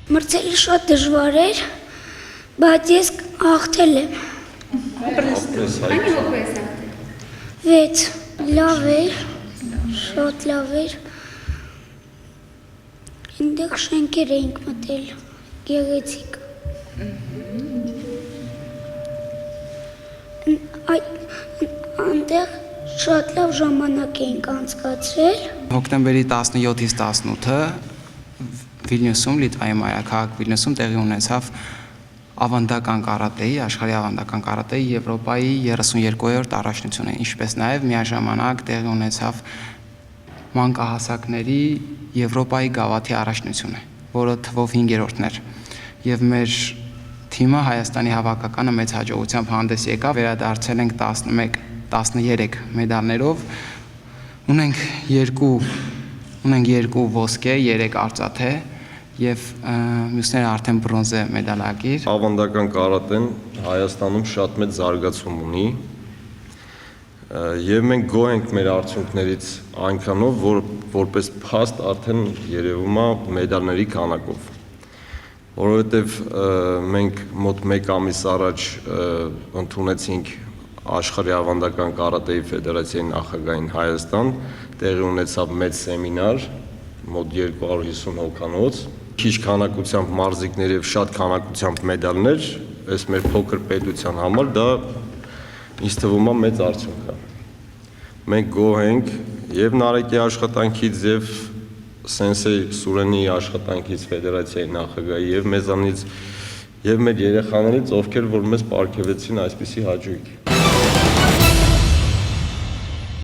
Մրցելը շատ դժվար էր, բայց ես հաղթել եմ։ Քանի հոգու ես հաղթել։ 6 լավ էր, շատ լավ էր։ Այնտեղ շենքեր էինք մտել, գեղեցիկ։ Այնտեղ շատ լավ ժամանակ էինք անցկացրել։ Հոկտեմբերի 17-ից 18-ը Վիլնյուսում, Լիտվայի մայրաքաղաք Վիլնյուսում տեղի ունեցավ ավանդական կարատեի, աշխարհի ավանդական կարատեի Եվրոպայի 32-րդ առաջնությունը, ինչպես նաև միաժամանակ տեղի ունեցավ մանկահասակների Եվրոպայի գավաթի առաջնությունը, որը թվով 5-րդն էր։ Եվ մեր թիմը Հայաստանի հավաքականը մեծ հաջողությամբ հանդես եկավ, վերադարձել ենք 13 մեդալներով, ունենք 2 ոսկե, 3 արծաթե եւ մյուսները արդեն բրոնզե մեդալակիր։ Ավանդական կարատեն Հայաստանում շատ մեծ զարգացում ունի եւ մենք գոհ ենք մեր արդյունքներից այնքանով, որ որպես փաստ արդեն երևում է մեդալների քանակով, որովհետեւ մենք մոտ 1 ամիս առաջ ընդունեցինք Աշխարհի ավանդական կարատեի ֆեդերացիայի նախագահին Հայաստան, տեղի ունեցավ մեծ սեմինար, մոտ 250 հոգանոց, քիչ քանակությամբ մարզիկներ եւ շատ քանակությամբ մեդալներ, այս մեր փոքր պետության համար դա ինձ թվում է մեծ արդյունք է։ Մենք գոհ ենք եւ Նարեկի աշխատանքից եւ Սենսեյ Սուրենի աշխատանքից ֆեդերացիայի նախագահի եւ մեզանից եւ մեր երեխաներից, ովքեր որ մեզ պարգևեցին այսպիսի հաճույք։